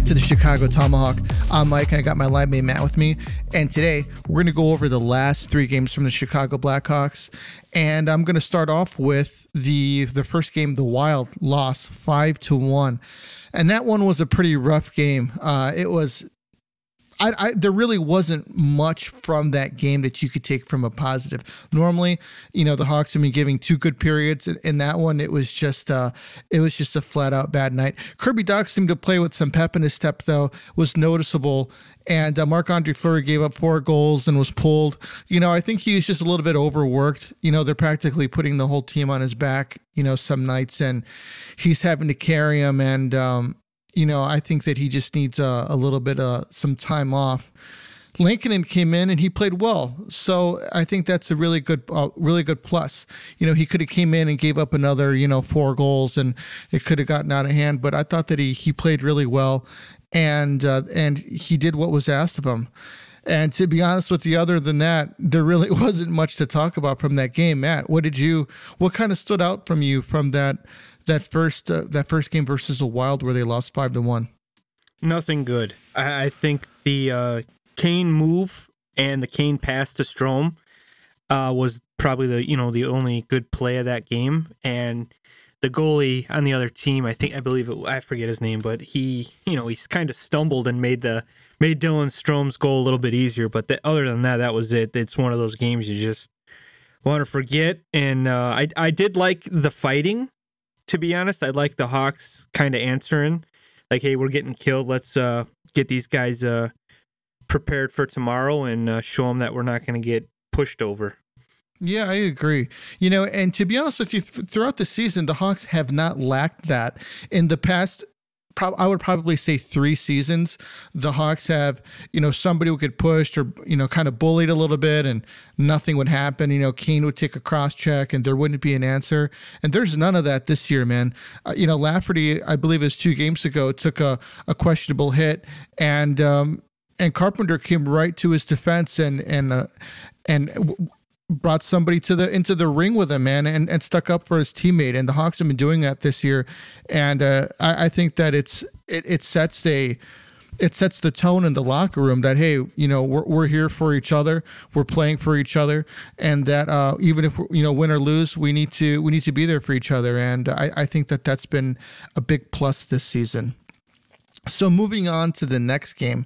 to the Chicago Tomahawk. I'm Mike, and I got my live mate Matt with me. And today, we're going to go over the last 3 games from the Chicago Blackhawks. And I'm going to start off with the first game, the Wild lost 5-1. And that one was a pretty rough game. It was... there really wasn't much from that game that you could take from a positive. Normally, the Hawks have been giving 2 good periods. In that one, it was just a flat out bad night. Kirby Dach seemed to play with some pep in his step, though, was noticeable. And Marc Andre Fleury gave up 4 goals and was pulled. I think he was just a little bit overworked. They're practically putting the whole team on his back, some nights, and he's having to carry them. And, I think that he just needs a little bit of some time off. Lankinen came in and he played well, so I think that's a really good plus. He could have came in and gave up another 4 goals and it could have gotten out of hand. But I thought that he played really well, and he did what was asked of him. And to be honest with you, other than that, there really wasn't much to talk about from that game. Matt, what kind of stood out from you from that first game versus the Wild where they lost 5-1? Nothing good. I think the Kane move and the Kane pass to Strome was probably the only good play of that game. And the goalie on the other team, I forget his name, but he's kind of stumbled and made Dylan Strome's goal a little bit easier. But other than that, that was it. It's one of those games you just want to forget. And I did like the fighting. To be honest, I like the Hawks kind of answering, like, hey, we're getting killed. Let's get these guys prepared for tomorrow and show them that we're not going to get pushed over. Yeah, I agree. And to be honest with you, throughout the season, the Hawks have not lacked that. In the past, I would probably say 3 seasons, the Hawks have, somebody who could push or, kind of bullied a little bit and nothing would happen. Kane would take a cross check and there wouldn't be an answer. And there's none of that this year, man. Lafferty, I believe it was 2 games ago, took a questionable hit, and Carpenter came right to his defense and brought somebody into the ring with him, man, and stuck up for his teammate. And the Hawks have been doing that this year, and I think that it sets the tone in the locker room that, hey, we're here for each other, we're playing for each other, and that even if win or lose, we need to be there for each other. And I think that that's been a big plus this season. So moving on to the next game,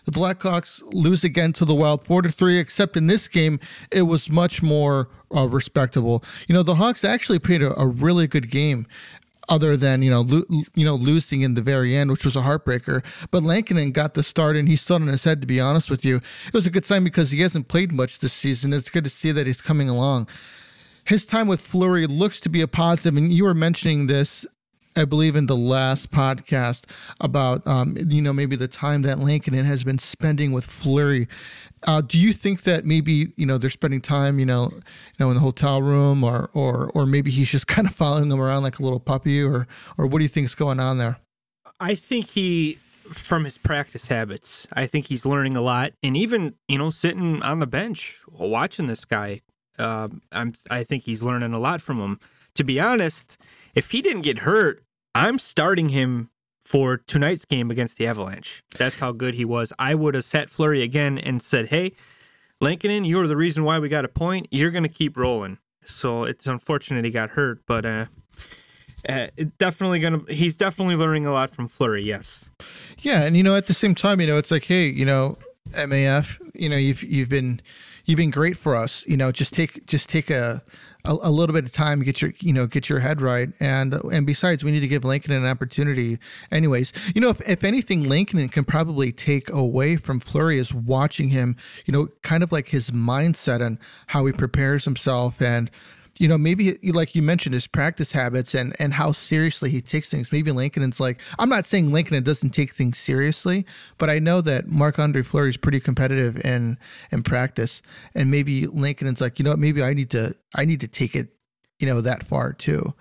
the Blackhawks lose again to the Wild 4-3, except in this game, it was much more respectable. The Hawks actually played a really good game, other than, losing in the very end, which was a heartbreaker. But Lankinen got the start, and he stood on his head, to be honest with you. It was a good sign because he hasn't played much this season. It's good to see that he's coming along. His time with Fleury looks to be a positive, and you were mentioning this, I believe, in the last podcast about, maybe the time that Lankinen has been spending with Fleury. Do you think that maybe, they're spending time, in the hotel room, or maybe he's just kind of following them around like a little puppy, or what do you think is going on there? I think from his practice habits, I think he's learning a lot. And even, sitting on the bench watching this guy, I think he's learning a lot from him. To be honest, if he didn't get hurt, I'm starting him for tonight's game against the Avalanche. That's how good he was. I would have sat Fleury again and said, hey, Lankinen, you're the reason why we got a point. You're going to keep rolling. So it's unfortunate he got hurt, but he's definitely learning a lot from Fleury, yes. Yeah, and at the same time, it's like, hey, MAF, you've been great for us. Just take a little bit of time to get your head right, and besides, we need to give Lankinen an opportunity. Anyways, if anything, Lankinen can probably take away from Fleury is watching him, kind of like his mindset and how he prepares himself, and maybe like you mentioned, his practice habits and how seriously he takes things. Maybe Lankinen's like, I'm not saying Lankinen doesn't take things seriously, but I know that Marc Andre Fleury is pretty competitive in practice, and maybe Lankinen's like, maybe I need to take it, that far too.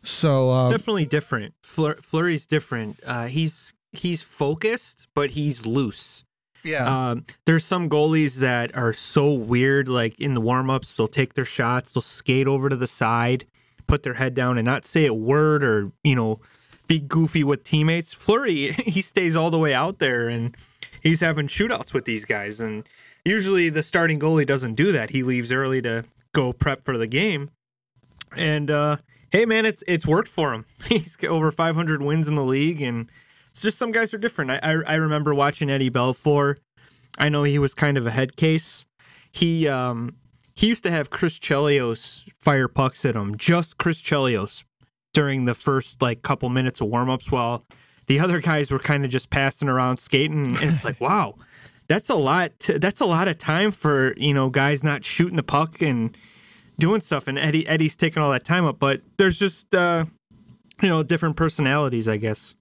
So it's definitely different. Fleury's different. He's focused, but he's loose. Yeah. There's some goalies that are so weird, like in the warm-ups, they'll take their shots, they'll skate over to the side, put their head down and not say a word, or, be goofy with teammates. Fleury, he stays all the way out there, and he's having shootouts with these guys. And usually the starting goalie doesn't do that. He leaves early to go prep for the game. And hey, man, it's worked for him. He's got over 500 wins in the league, and it's just some guys are different. I remember watching Eddie Belfour. I know he was kind of a head case. He used to have Chris Chelios fire pucks at him, just Chris Chelios, during the first like couple minutes of warmups, while the other guys were kind of just passing around skating. And it's like, wow, that's a lot. That's a lot of time for guys not shooting the puck and doing stuff. And Eddie's taking all that time up, but there's just different personalities, I guess.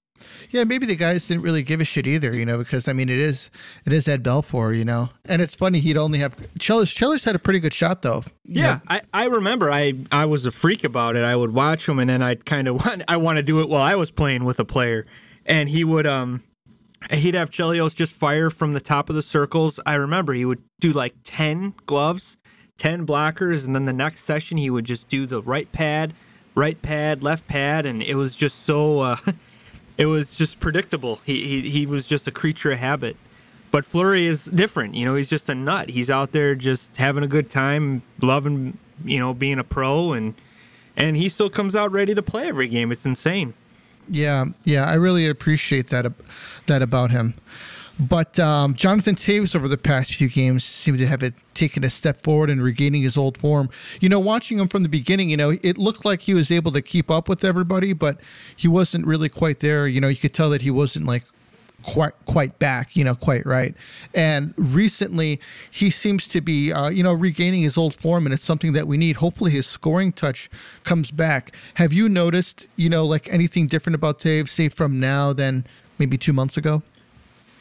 Yeah, maybe the guys didn't really give a shit either, because I mean it is Ed Belfour, and it's funny he'd only have Chelios had a pretty good shot though. Yeah, I remember I was a freak about it. I would watch him, and then I'd kind of want to do it while I was playing with a player, and he would he'd have Chelios just fire from the top of the circles. I remember he would do like 10 gloves, 10 blockers, and then the next session he would just do the right pad, left pad, and it was just so. It was just predictable. He was just a creature of habit. But Fleury is different. He's just a nut. He's out there just having a good time, loving, being a pro, and he still comes out ready to play every game. It's insane. Yeah, I really appreciate that about him. But Jonathan Toews over the past few games seemed to have taken a step forward and regaining his old form. Watching him from the beginning, it looked like he was able to keep up with everybody, but he wasn't really quite there. You could tell that he wasn't like quite back, quite right. And recently he seems to be, regaining his old form, and it's something that we need. Hopefully his scoring touch comes back. Have you noticed, like anything different about Toews, say from now than maybe 2 months ago?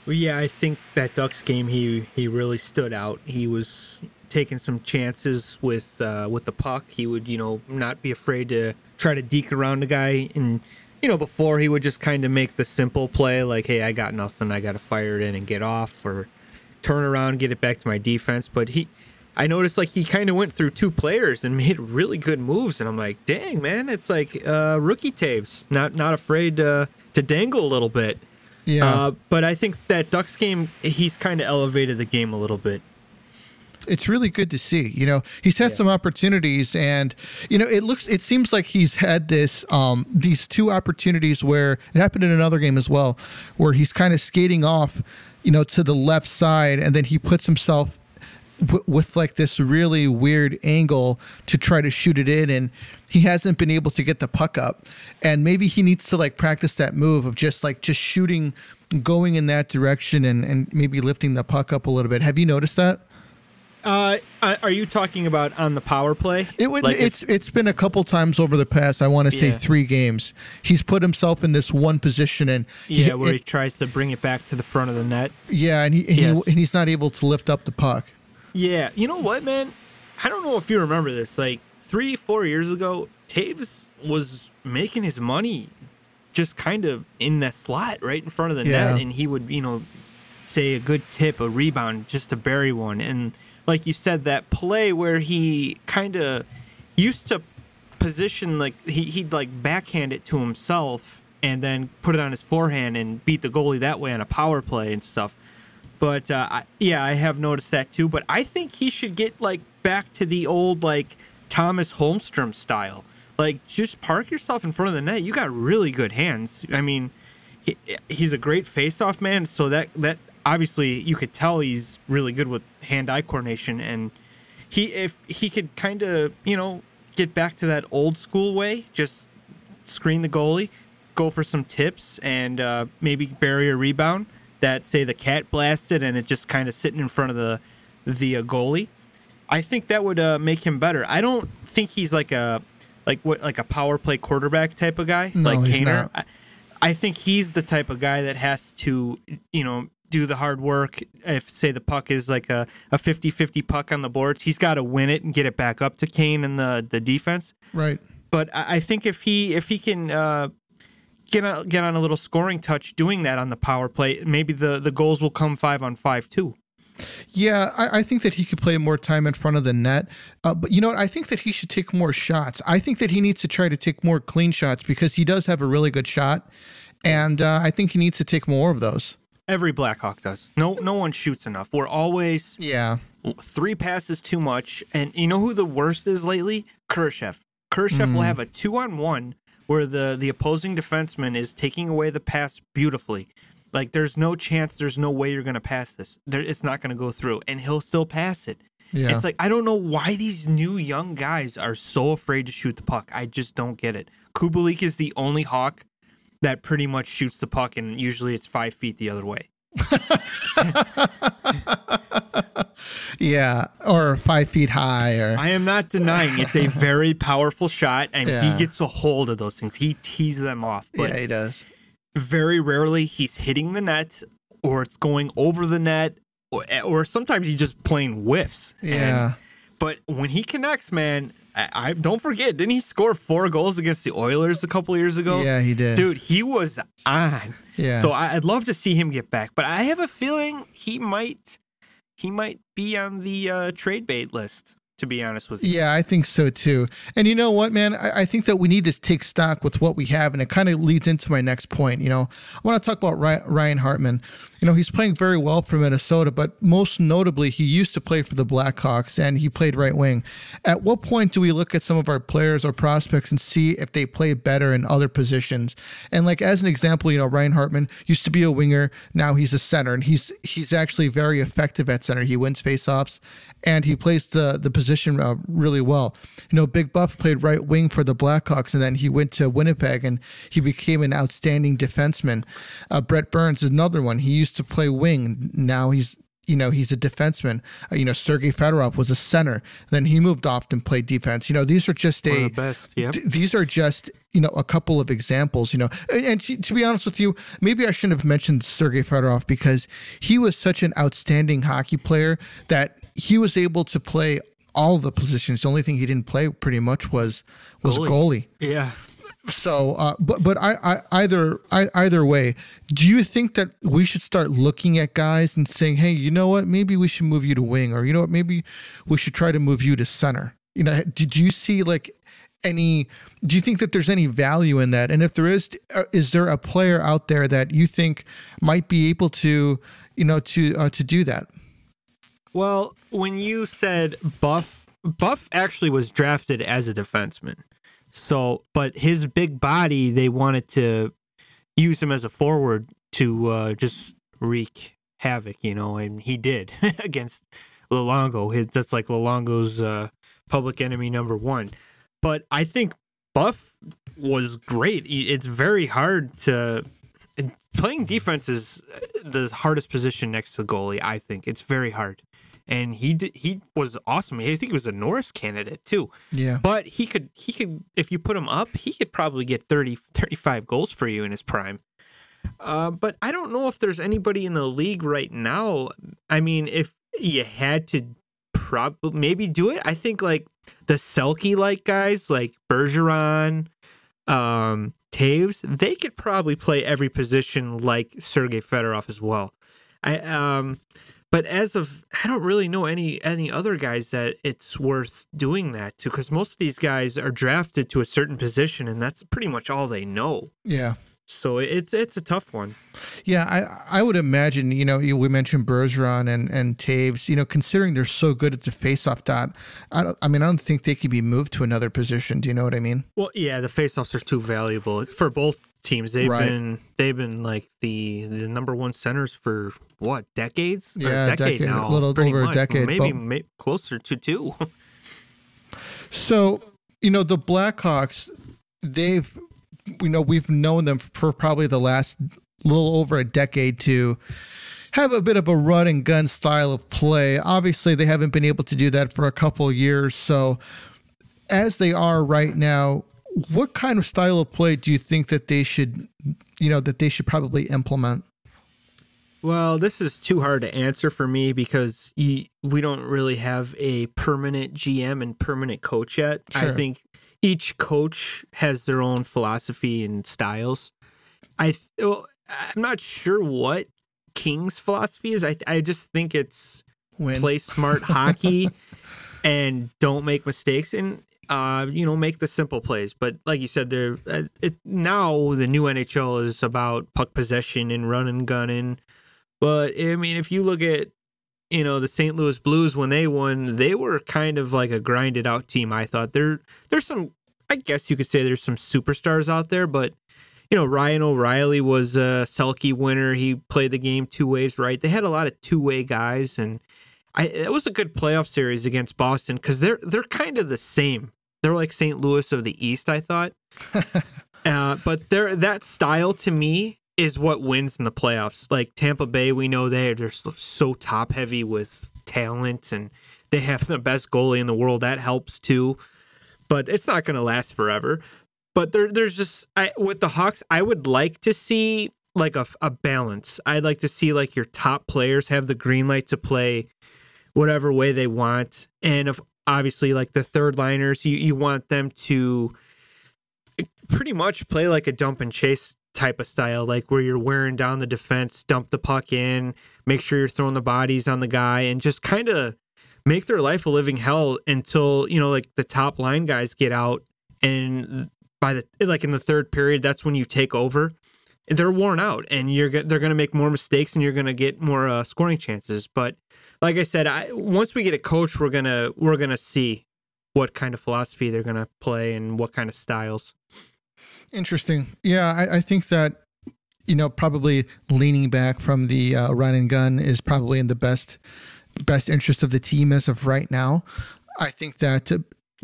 Well, yeah, I think that Ducks game, he really stood out. He was taking some chances with the puck. He would, not be afraid to try to deke around the guy. And, before he would just kind of make the simple play like, hey, I got nothing. I got to fire it in and get off, or turn around, get it back to my defense. But I noticed like he kind of went through 2 players and made really good moves. And I'm like, dang, man, it's like rookie Toews, not afraid to dangle a little bit. Yeah, but I think that Ducks game, he's kind of elevated the game a little bit. It's really good to see. He's had some opportunities, and it seems like he's had these 2 opportunities where it happened in another game as well, where he's kind of skating off, to the left side, and then he puts himself with like this really weird angle to try to shoot it in, and he hasn't been able to get the puck up. And maybe he needs to like practice that move of just shooting, going in that direction, and maybe lifting the puck up a little bit. Have you noticed that? Are you talking about on the power play? It's been a couple times over the past, I want to say 3 games. He's put himself in this one position, and where he tries to bring it back to the front of the net. Yeah, and he's not able to lift up the puck. Yeah, you know what, man? I don't know if you remember this. Like 3-4 years ago, Toews was making his money just kind of in that slot right in front of the net, and he would, say a good tip, a rebound, just to bury one. And like you said, that play where he kind of used to position, like he'd like backhand it to himself and then put it on his forehand and beat the goalie that way on a power play and stuff. But I have noticed that too. But I think he should get like back to the old like Thomas Holmstrom style. Like just park yourself in front of the net. You got really good hands. I mean, he's a great face-off man. So that obviously you could tell he's really good with hand-eye coordination. And if he could kind of get back to that old school way, just screen the goalie, go for some tips, and maybe bury a rebound that, say, the cat blasted and it just kind of sitting in front of the goalie. I think that would make him better. I don't think he's like a power play quarterback type of guy, no, like Kaner. Not. I think he's the type of guy that has to, do the hard work. If, say, the puck is like a 50-50 puck on the boards, he's got to win it and get it back up to Kane and the defense. Right. But I think if he can get on a little scoring touch doing that on the power play, maybe the goals will come 5-on-5 too. Yeah, I think that he could play more time in front of the net. But you know what? I think that he should take more shots. I think that he needs to try to take more clean shots because he does have a really good shot. And I think he needs to take more of those. Every Blackhawk does. No one shoots enough. We're always 3 passes too much. And you know who the worst is lately? Khrushchev. Khrushchev will have a 2-on-1 where the opposing defenseman is taking away the pass beautifully. Like, there's no chance, there's no way you're going to pass this. It's not going to go through. And he'll still pass it. Yeah. It's like, I don't know why these new young guys are so afraid to shoot the puck. I just don't get it. Kubalik is the only Hawk that pretty much shoots the puck, and usually it's 5 feet the other way. Yeah, or 5 feet high. Or I am not denying it's a very powerful shot, and he gets a hold of those things. He tees them off. But yeah, he does. Very rarely he's hitting the net, or it's going over the net, or sometimes he's just playing whiffs. Yeah. But when he connects, man, I don't forget, didn't he score 4 goals against the Oilers a couple years ago? Yeah, he did. Dude, he was on. Yeah. So I'd love to see him get back, but I have a feeling he might be on the trade bait list, to be honest with you. Yeah, I think so too. And you know what, man? I think that we need to take stock with what we have, and it kind of leads into my next point. You know, I want to talk about Ryan Hartman. You know, he's playing very well for Minnesota, but most notably, he used to play for the Blackhawks, and he played right wing. At what point do we look at some of our players or prospects and see if they play better in other positions? And like, as an example, you know, Ryan Hartman used to be a winger. Now he's a center, and he's actually very effective at center. He wins faceoffs, and he plays the position really well. You know, Big Buff played right wing for the Blackhawks, and then he went to Winnipeg, and he became an outstanding defenseman. Brett Burns is another one. He used to play wing. Now he's a defenseman. Sergei Fedorov was a center. Then he moved off and played defense. You know, these are just these are just, a couple of examples, and to be honest with you, maybe I shouldn't have mentioned Sergei Fedorov because he was such an outstanding hockey player that he was able to play all of the positions. The only thing he didn't play pretty much was goalie. Yeah. So, but either way, do you think that we should start looking at guys and saying, hey, you know what, maybe we should move you to wing, or you know what, maybe we should try to move you to center? Did you see do you think that there's any value in that? And if there is there a player out there that you think might be able to, to do that? Well, when you said Buff actually was drafted as a defenseman. So, but his big body, they wanted to use him as a forward to just wreak havoc, and he did against Luongo. That's like Luongo's public enemy number 1. But I think Buff was great. It's very hard playing defense is the hardest position next to the goalie. I think it's very hard. And he was awesome. I think he was a Norris candidate too. Yeah. But he could if you put him up, he could probably get 30, 35 goals for you in his prime. But I don't know if there's anybody in the league right now. I mean, if you had to probably maybe do it, I think like the Selke-like guys like Bergeron, Toews, they could probably play every position like Sergei Fedorov as well. But as of, I don't really know any other guys that it's worth doing that to, because most of these guys are drafted to a certain position, and that's pretty much all they know. Yeah. So it's a tough one. Yeah, I would imagine, we mentioned Bergeron and Toews, considering they're so good at the faceoff dot, I don't think they could be moved to another position. Do you know what I mean? Well, yeah, the faceoffs are too valuable for both teams. They've been like the number 1 centers for what, decades? Yeah, a decade now. A little over a decade. Maybe closer to 2. So, the Blackhawks, we've known them for probably the last little over a decade to have a bit of a run and gun style of play. Obviously, they haven't been able to do that for a couple of years. So as they are right now, what kind of style of play do you think that they should, probably implement? Well, this is too hard to answer for me because we don't really have a permanent GM and permanent coach yet. Sure. I think each coach has their own philosophy and styles. I'm not sure what King's philosophy is. I just think it's play smart hockey and don't make mistakes and make the simple plays. But like you said, now the new NHL is about puck possession and run and gunning. But I mean, if you look at the St. Louis Blues when they won, they were kind of like a grinded out team. I thought there's some, I guess you could say there's some superstars out there, but Ryan O'Reilly was a Selke winner. He played the game two ways, right? They had a lot of two-way guys, and it was a good playoff series against Boston because they're kind of the same. They're like St. Louis of the East, I thought. But that style to me is what wins in the playoffs. Like Tampa Bay, we know they're so top-heavy with talent, and they have the best goalie in the world. That helps too, but it's not going to last forever. But there's just with the Hawks, I would like to see like a balance. I'd like to see like your top players have the green light to play whatever way they want, and if obviously like the third liners, you want them to pretty much play like a dump and chase type of style, like where you're wearing down the defense, dump the puck in, make sure you're throwing the bodies on the guy, and just kind of make their life a living hell until like the top line guys get out, and in the third period, that's when you take over. They're worn out, and they're going to make more mistakes, and you're going to get more scoring chances. But like I said, once we get a coach, we're gonna see what kind of philosophy they're going to play and what kind of styles. Interesting. Yeah, I think that probably leaning back from the run and gun is probably in the best interest of the team as of right now. I think that.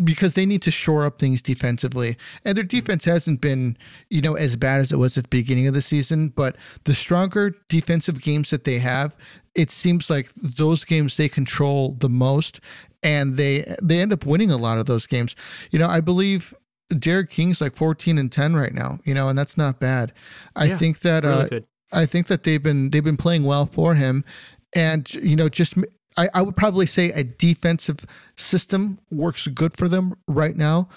Because they need to shore up things defensively. And their defense hasn't been, as bad as it was at the beginning of the season. But the stronger defensive games that they have, it seems like those games they control the most. And they end up winning a lot of those games. I believe Derek King's like 14-10 right now, and that's not bad. I think that really good. I think that they've been playing well for him. And, just I would probably say a defensive system works good for them right now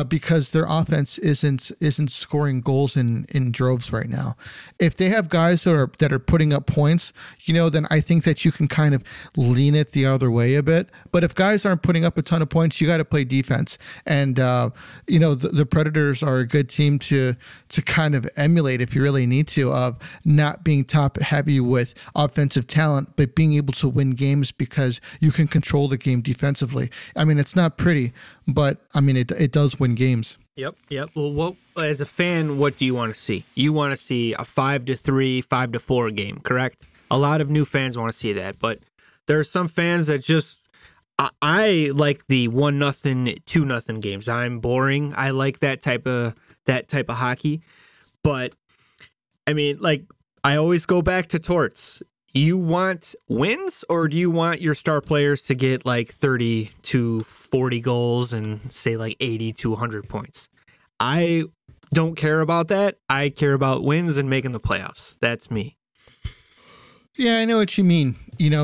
because their offense isn't scoring goals in droves right now. If they have guys that are putting up points, then I think that you can kind of lean it the other way a bit. But if guys aren't putting up a ton of points, you got to play defense. And the Predators are a good team to kind of emulate if you really need to, of not being top heavy with offensive talent, but being able to win games because you can control the game defensively. I mean, it's not pretty, but I mean, it does win games. Yep. Well, as a fan, what do you want to see? You want to see a 5-3, 5-4 game, correct? A lot of new fans want to see that, but there are some fans that just, I like the 1-0, 2-0 games. I'm boring. I like that type of hockey, but I mean, like, I always go back to Torts. You want wins, or do you want your star players to get like 30 to 40 goals and say like 80 to 100 points? I don't care about that. I care about wins and making the playoffs. That's me. Yeah, I know what you mean,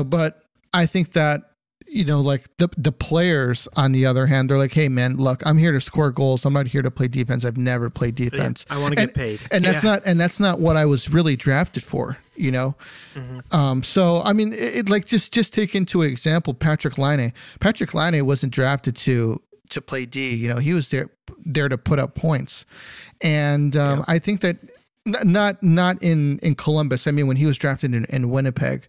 but I think that, like the players on the other hand, they're like, hey man, look, I'm here to score goals. I'm not here to play defense. I've never played defense. I want to get paid. And that's not what I was really drafted for, Mm-hmm. So, I mean, just take into example, Patrick Laine. Patrick Laine wasn't drafted to play D, he was there to put up points. And I think that not in Columbus. I mean, when he was drafted in Winnipeg,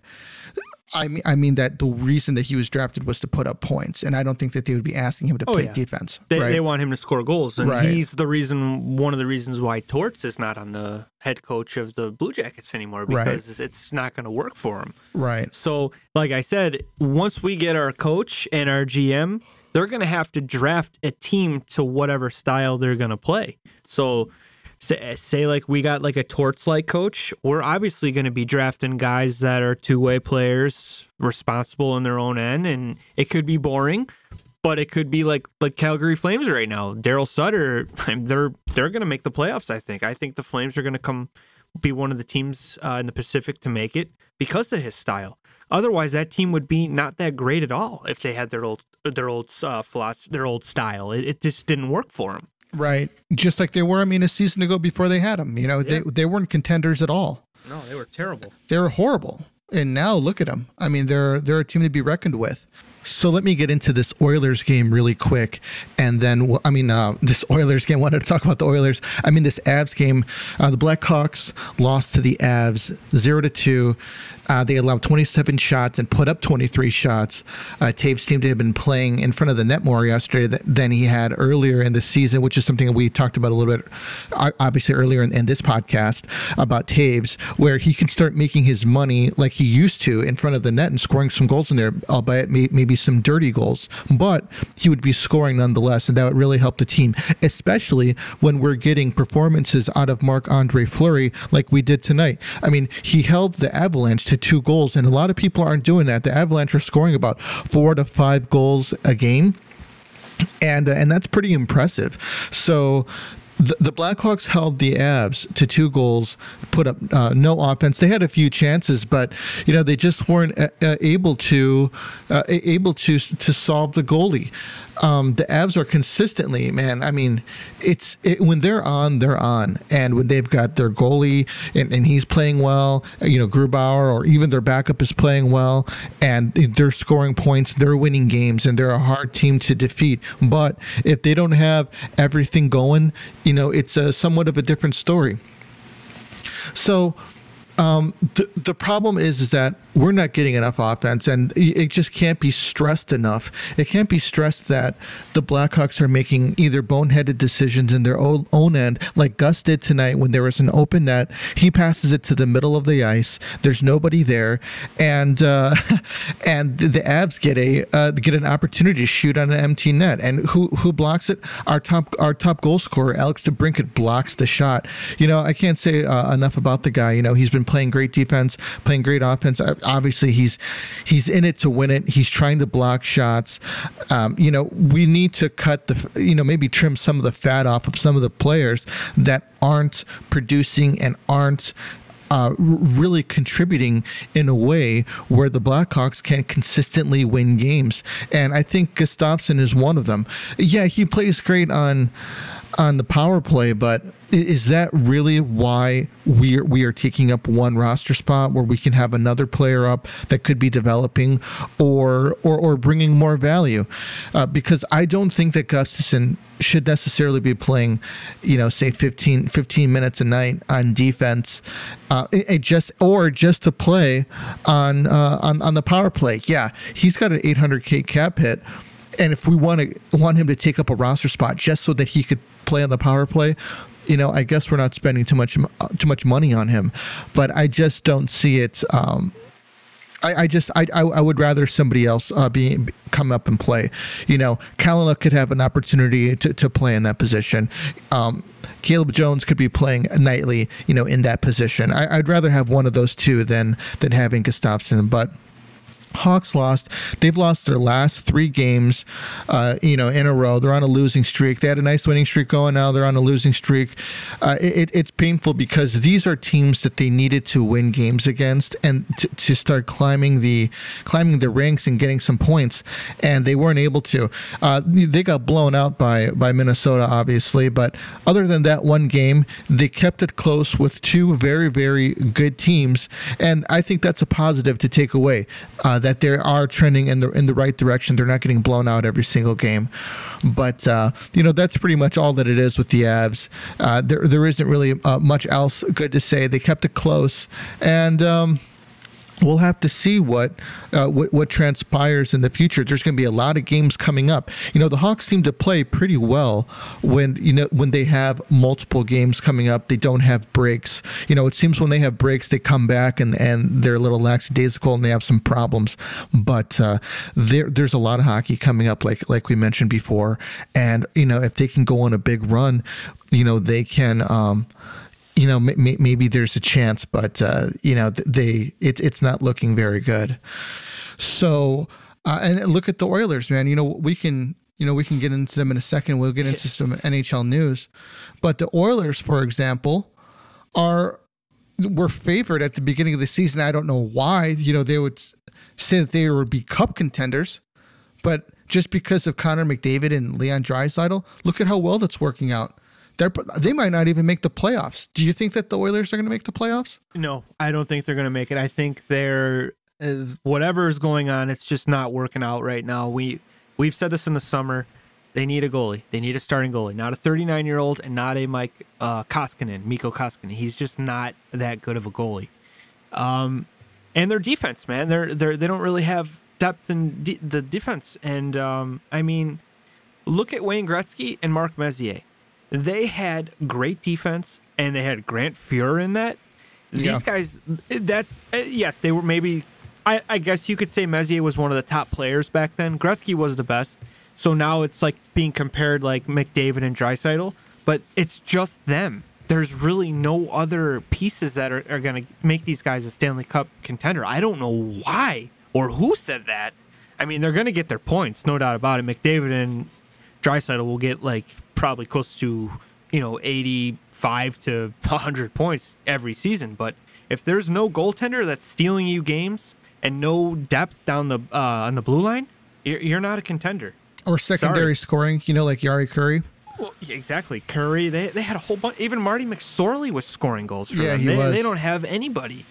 I mean that the reason that he was drafted was to put up points, and I don't think that they would be asking him to play defense. They want him to score goals, and he's one of the reasons why Torts is not on the head coach of the Blue Jackets anymore, because it's not going to work for him. Right. So, like I said, once we get our coach and our GM, they're going to have to draft a team to whatever style they're going to play. So, say like we got like a Torts-like coach, we're obviously going to be drafting guys that are two-way players, responsible in their own end, and it could be boring, but it could be like Calgary Flames right now. Daryl Sutter, they're going to make the playoffs, I think. I think the Flames are going to be one of the teams in the Pacific to make it because of his style. Otherwise, that team would be not that great at all if they had their old philosophy, their old style. It just didn't work for them. Right. Just like they were, a season ago before they had them. They weren't contenders at all. No, they were terrible. They were horrible. And now look at them. I mean, they're a team to be reckoned with. So let me get into this Oilers game really quick. And then, this Oilers game, I wanted to talk about the Oilers. I mean, this Avs game, the Blackhawks lost to the Avs 0-2. They allowed 27 shots and put up 23 shots. Toews seemed to have been playing in front of the net more yesterday than he had earlier in the season, which is something we talked about a little bit, obviously, earlier in this podcast about Toews, where he can start making his money like he used to in front of the net and scoring some goals in there, albeit maybe some dirty goals. But he would be scoring nonetheless, and that would really help the team, especially when we're getting performances out of Marc Andre Fleury like we did tonight. I mean, he held the Avalanche to 2 goals, and a lot of people aren't doing that. The Avalanche are scoring about 4 to 5 goals a game, and that's pretty impressive. So the Blackhawks held the Avs to 2 goals, put up no offense. They had a few chances, but they just weren't able to solve the goalie. The Avs are consistently, man. I mean, when they're on, and when they've got their goalie and he's playing well, Grubauer or even their backup is playing well, and they're scoring points, they're winning games, and they're a hard team to defeat. But if they don't have everything going, it's somewhat of a different story. So the problem is that we're not getting enough offense, and it just can't be stressed enough. It can't be stressed that the Blackhawks are making either boneheaded decisions in their own end, like Gus did tonight when there was an open net. He passes it to the middle of the ice. There's nobody there, and the Avs get an opportunity to shoot on an empty net. And who blocks it? Our top goal scorer, Alex DeBrincat, blocks the shot. I can't say enough about the guy. He's been playing great defense, playing great offense. Obviously, he's in it to win it. He's trying to block shots. We need to cut maybe trim some of the fat off of some of the players that aren't producing and aren't really contributing in a way where the Blackhawks can consistently win games. And I think Gustafsson is one of them. Yeah, he plays great on the power play, but is that really why we are taking up one roster spot where we can have another player up that could be developing or bringing more value? Because I don't think that Gustafsson should necessarily be playing, say 15 minutes a night on defense, just to play on the power play. Yeah, he's got an $800K cap hit, and if we want him to take up a roster spot just so that he could play on the power play, I guess we're not spending too much money on him. But I just don't see it. I would rather somebody else come up and play. Kalynuk could have an opportunity to play in that position. Caleb Jones could be playing nightly, in that position. I'd rather have one of those two than having Gustafsson. But Hawks lost. They've lost their last 3 games, in a row. They're on a losing streak. They had a nice winning streak going. Now they're on a losing streak. It's painful because these are teams that they needed to win games against and to start climbing the ranks and getting some points, and they weren't able to. They got blown out by Minnesota, obviously, but other than that one game, they kept it close with 2 very, very good teams, and I think that's a positive to take away. That they are trending in the right direction. They're not getting blown out every single game. But, that's pretty much all that it is with the Avs. There isn't really much else good to say. They kept it close. And we'll have to see what transpires in the future. There's going to be a lot of games coming up. The Hawks seem to play pretty well when they have multiple games coming up. They don't have breaks. It seems when they have breaks, they come back and they're a little lackadaisical and they have some problems. But there's a lot of hockey coming up, like we mentioned before. And if they can go on a big run, they can. Maybe there's a chance, but it's not looking very good. So, and look at the Oilers, man. We can get into them in a second. We'll get into some NHL news, but the Oilers, for example, were favored at the beginning of the season. I don't know why. They would say that they would be cup contenders, but just because of Connor McDavid and Leon Draisaitl, look at how well that's working out. they might not even make the playoffs. Do you think that the Oilers are going to make the playoffs? No, I don't think they're going to make it. I think they're whatever is going on, it's just not working out right now. We've said this in the summer. They need a goalie. They need a starting goalie, not a 39-year-old and not a Mikko Koskinen. He's just not that good of a goalie. And their defense, man, they don't really have depth in the defense. And I mean, look at Wayne Gretzky and Marc Messier. They had great defense, and they had Grant Fuhr in that. These guys, yes, they were maybe. I guess you could say Messier was one of the top players back then. Gretzky was the best. So now it's like being compared like McDavid and Draisaitl, but it's just them. There's really no other pieces that are going to make these guys a Stanley Cup contender. I don't know why or who said that. I mean, they're going to get their points, no doubt about it. McDavid and Draisaitl will get like probably close to 85 to 100 points every season. But if there's no goaltender that's stealing you games and no depth down the on the blue line, you're not a contender. Or secondary scoring, like Yari Curry. Well, exactly. Curry, they had a whole bunch. Even Marty McSorley was scoring goals for them. He was. They don't have anybody.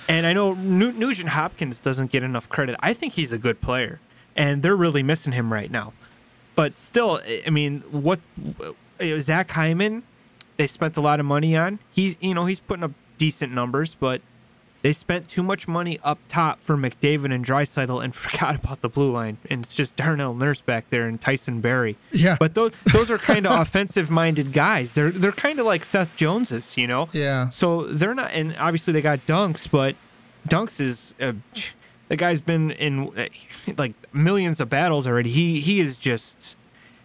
And I know Nugent Hopkins doesn't get enough credit. I think he's a good player, and they're really missing him right now. But still, I mean, Zach Hyman, they spent a lot of money on. He's putting up decent numbers, but they spent too much money up top for McDavid and Draisaitl and forgot about the blue line. And it's just Darnell Nurse back there and Tyson Barrie. Yeah. But those are kind of offensive-minded guys. They're kind of like Seth Jones's, Yeah. So they're not, and obviously they got Dunks, but Dunks is the guy's been in like millions of battles already. He is just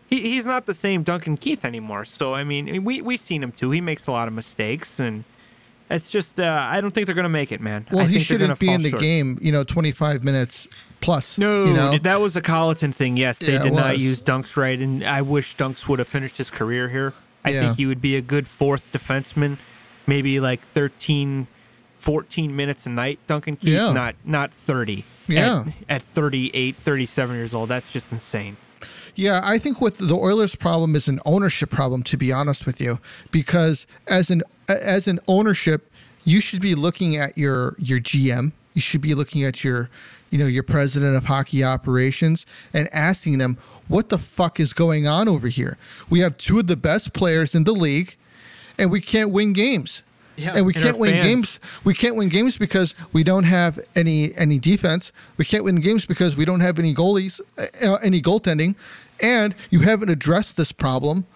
he's not the same Duncan Keith anymore. So I mean, we've seen him too. He makes a lot of mistakes and. It's just, I don't think they're going to make it, man. Well, I he think shouldn't be in the short. game, 25 minutes plus. No, that was a Colleton thing. Yes, they did not use Dunks right, and I wish Dunks would have finished his career here. I think he would be a good fourth defenseman, maybe like 13, 14 minutes a night, Duncan Keith, not 30. Yeah. At 38, 37 years old, that's just insane. Yeah, I think what the Oilers' problem is an ownership problem, to be honest with you, because as an ownership, you should be looking at your GM, you should be looking at your president of hockey operations and asking them, what the fuck is going on over here? We have two of the best players in the league, and we can't win games. Yeah, and we can't win games. We can't win games because we don't have any defense. We can't win games because we don't have any goalies, any goaltending, and you haven't addressed this problem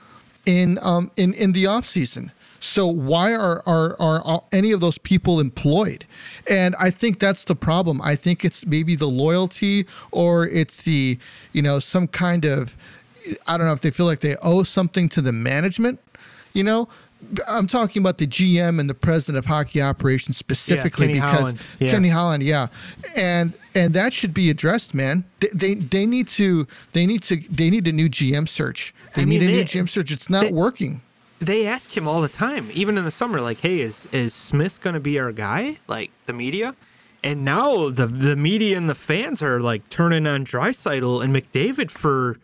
in the offseason. So why are any of those people employed? And I think that's the problem. I think it's maybe the loyalty, or it's the some kind of, I don't know if they feel like they owe something to the management. I'm talking about the GM and the president of hockey operations specifically, because Kenny Holland, and that should be addressed, man. They need a new GM search. They need a new GM search. It's not working. They ask him all the time, even in the summer, like, "Hey, is Smith going to be our guy?" Like the media, and now the media and the fans are like turning on Draisaitl and McDavid for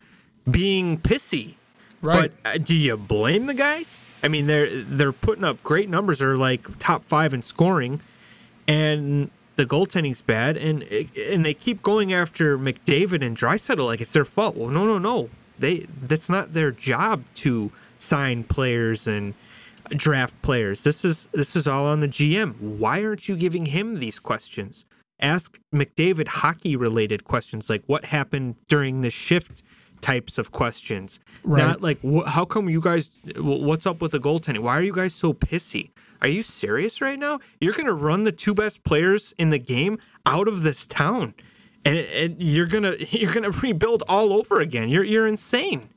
being pissy. Right. But do you blame the guys? I mean, they're putting up great numbers. They're like top 5 in scoring, and the goaltending's bad. And they keep going after McDavid and Draisaitl like it's their fault. Well, no. That's not their job to sign players and draft players. This is all on the GM. Why aren't you giving him these questions? Ask McDavid hockey-related questions like what happened during the shift types of questions. Right. Not like, how come you guys, what's up with the goaltending? Why are you guys so pissy? Are you serious right now? You're going to run the 2 best players in the game out of this town, and you're gonna rebuild all over again. You're insane.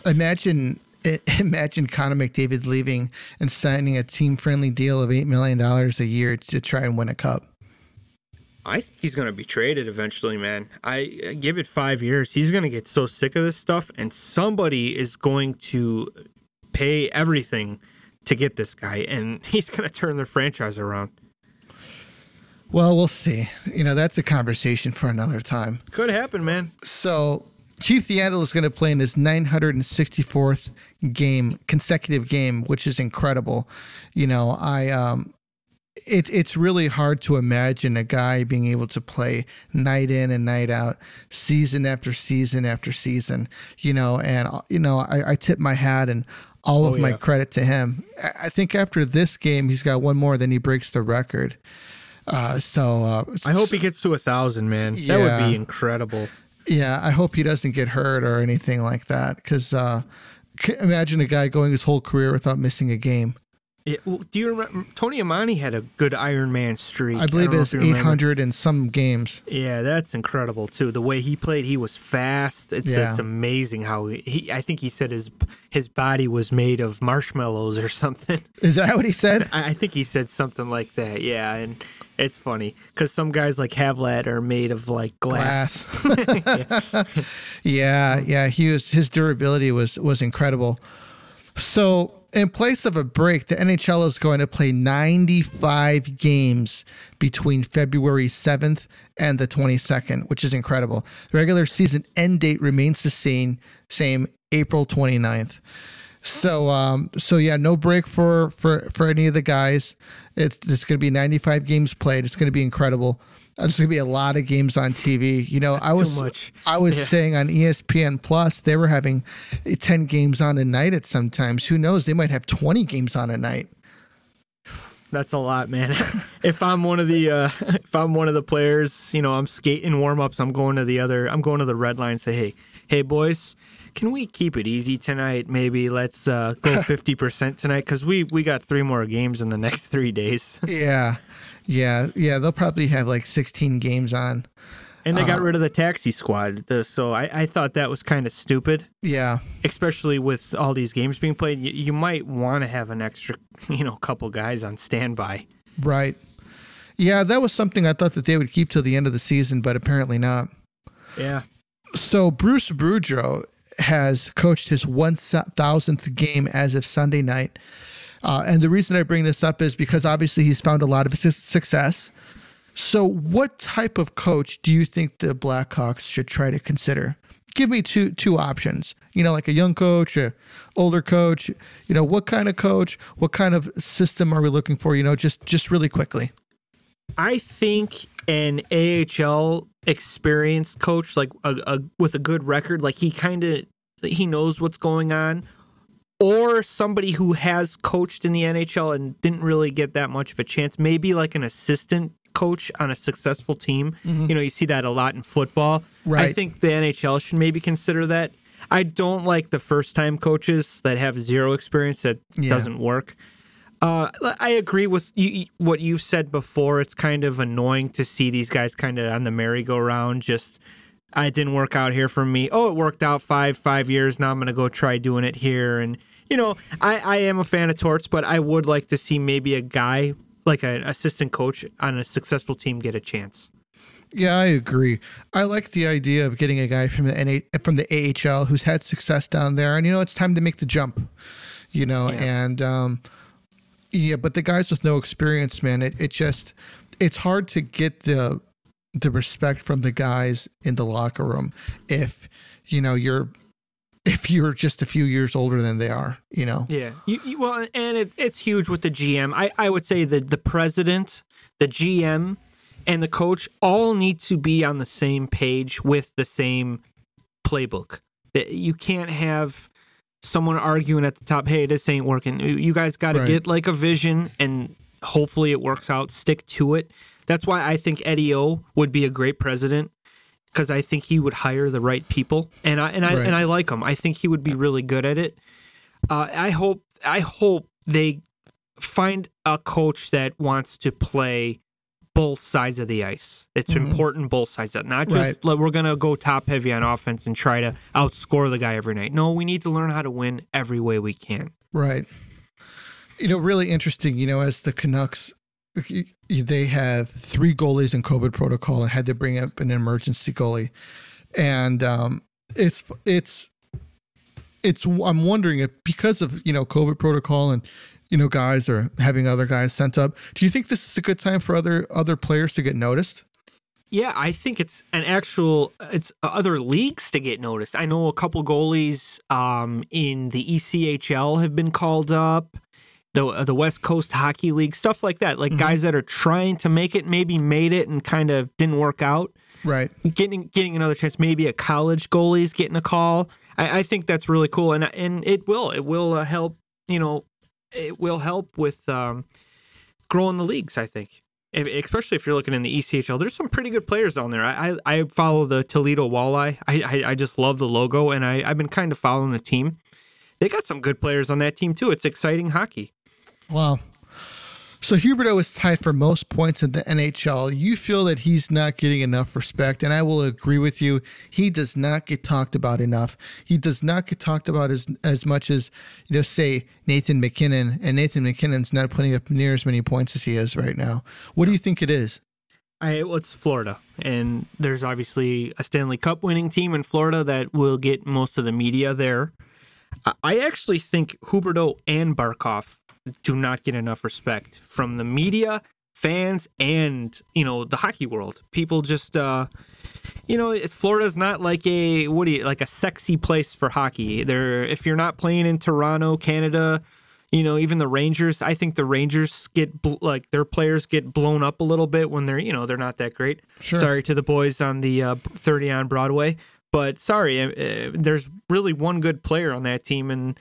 Imagine Connor McDavid leaving and signing a team-friendly deal of $8 million a year to try and win a cup. I think he's going to be traded eventually, man. I give it 5 years. He's going to get so sick of this stuff, and somebody is going to pay everything to get this guy, and he's going to turn their franchise around. Well, we'll see. That's a conversation for another time. Could happen, man. So, Keith Yandle is going to play in his 964th consecutive game, which is incredible. You know, it's really hard to imagine a guy being able to play night in and night out, season after season after season, you know, and, you know, I tip my hat and all of my credit to him. I think after this game, he's got one more, then he breaks the record. I hope he gets to 1,000, man. Yeah. That would be incredible. Yeah, I hope he doesn't get hurt or anything like that, because imagine a guy going his whole career without missing a game. Yeah, well, do you remember Tony Amani had a good Iron Man streak? I believe it's 800 in some games. Yeah, that's incredible too. The way he played, he was fast. It's amazing how he. I think he said his body was made of marshmallows or something. Is that what he said? I think he said something like that. Yeah, and it's funny because some guys like Havlat are made of like glass. Yeah. His durability was incredible. So, in place of a break, the NHL is going to play 95 games between February 7th and the 22nd, which is incredible. The regular season end date remains the same April 29th. So yeah, no break for any of the guys. It's going to be 95 games played. It's going to be incredible. There's going to be a lot of games on TV. You know, I was saying on ESPN Plus, they were having 10 games on a night at sometimes. Who knows? They might have 20 games on a night. That's a lot, man. If I'm one of the players, you know, I'm skating warm-ups, I'm going to the red line and say, hey boys, can we keep it easy tonight? Maybe let's go 50% tonight, because we got 3 more games in the next 3 days. Yeah, they'll probably have like 16 games on. And they got rid of the taxi squad, so I thought that was kind of stupid. Yeah. Especially with all these games being played, you might want to have an extra, couple guys on standby. Right. Yeah, that was something I thought that they would keep till the end of the season, but apparently not. Yeah. So Bruce Boudreau has coached his 1,000th game as of Sunday night. And the reason I bring this up is because obviously he's found a lot of success. So what type of coach do you think the Blackhawks should try to consider? Give me two options. You know, like a young coach, a older coach. You know, what kind of coach? What kind of system are we looking for? You know, just really quickly. I think an AHL experienced coach, like with a good record, like he knows what's going on. Or somebody who has coached in the NHL and didn't really get that much of a chance. Maybe like an assistant coach on a successful team. Mm-hmm. You know, you see that a lot in football. Right. I think the NHL should maybe consider that. I don't like the first-time coaches that have zero experience. That doesn't work. I agree with what you've said before. It's kind of annoying to see these guys kind of on the merry-go-round, just... it didn't work out here for me. Oh, it worked out five years. Now I'm going to go try doing it here. And, you know, I am a fan of Torts, but I would like to see maybe a guy, like an assistant coach on a successful team, get a chance. Yeah, I agree. I like the idea of getting a guy from the AHL who's had success down there. And, you know, it's time to make the jump, you know. Yeah. And, but the guys with no experience, man, it's hard to get the respect from the guys in the locker room if you're just a few years older than they are, you know. Yeah. Well, and it's huge with the GM. I would say that the president, the GM, and the coach all need to be on the same page with the same playbook. You can't have someone arguing at the top, hey, this ain't working. You guys got to get like a vision, and hopefully it works out. Stick to it. That's why I think Eddie O would be a great president, because I think he would hire the right people, and I like him. I think he would be really good at it. I hope they find a coach that wants to play both sides of the ice. It's important both sides, not just like we're gonna go top heavy on offense and try to outscore the guy every night. No, we need to learn how to win every way we can. Right. You know, really interesting. You know, as the Canucks. They have 3 goalies in COVID protocol and had to bring up an emergency goalie, and I'm wondering if, because of COVID protocol and guys are having other guys sent up, do you think this is a good time for other players to get noticed? Yeah, I think it's it's other leagues to get noticed. I know a couple goalies in the ECHL have been called up, the West Coast Hockey League, stuff like that. Like guys that are trying to make it, maybe made it and kind of didn't work out. Right. Getting another chance, maybe a college goalie's getting a call. I think that's really cool, and it will help. It will help with growing the leagues, I think. Especially if you're looking in the ECHL, there's some pretty good players down there. I follow the Toledo Walleye. I just love the logo, and I've been kind of following the team. They got some good players on that team too. It's exciting hockey. Wow. So Huberdeau is tied for most points in the NHL. You feel that he's not getting enough respect, and I will agree with you. He does not get talked about enough. He does not get talked about as much as, say Nathan MacKinnon, and Nathan MacKinnon's not putting up near as many points as he is right now. What do you think it is? It's Florida, and there's obviously a Stanley Cup winning team in Florida that will get most of the media there. I actually think Huberdeau and Barkov do not get enough respect from the media, fans, and the hockey world. People just Florida's not like a sexy place for hockey. If you're not playing in Toronto, Canada, even the Rangers, I think the Rangers get their players get blown up a little bit when they're not that great. Sure. Sorry to the boys on the 30 on Broadway, but sorry, there's really one good player on that team, and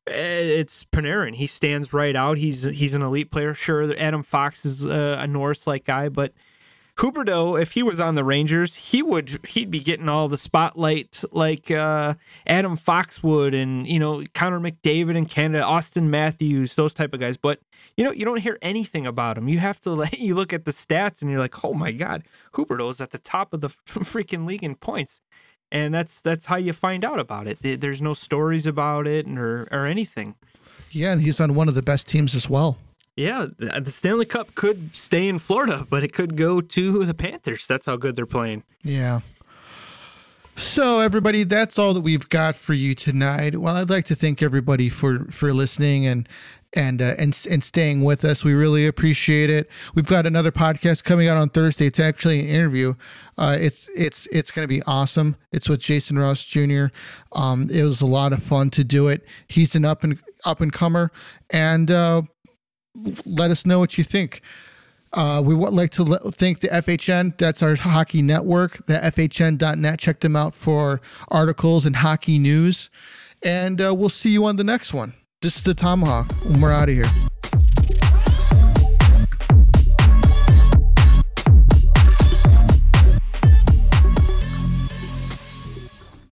it's Panarin. He stands right out. He's an elite player. Sure, Adam Fox is a Norris-like guy, but Huberdeau, if he was on the Rangers, he'd be getting all the spotlight like Adam Fox would, and Connor McDavid in Canada, Austin Matthews, those type of guys. But you don't hear anything about him. You have to you look at the stats and you're like, oh my God, Huberdeau's at the top of the freaking league in points. And that's how you find out about it. There's no stories about it or anything. Yeah, and he's on one of the best teams as well. Yeah, the Stanley Cup could stay in Florida, but it could go to the Panthers. That's how good they're playing. Yeah. So, everybody, that's all that we've got for you tonight. Well, I'd like to thank everybody for listening and staying with us. We really appreciate it. We've got another podcast coming out on Thursday. It's actually an interview. It's going to be awesome. It's with Jason Ross Jr. It was a lot of fun to do it. He's an up and comer, and let us know what you think. We would like to thank the FHN. That's our hockey network, the FHN.net. Check them out for articles and hockey news. And we'll see you on the next one. This is the Tomahawk, and we're out of here.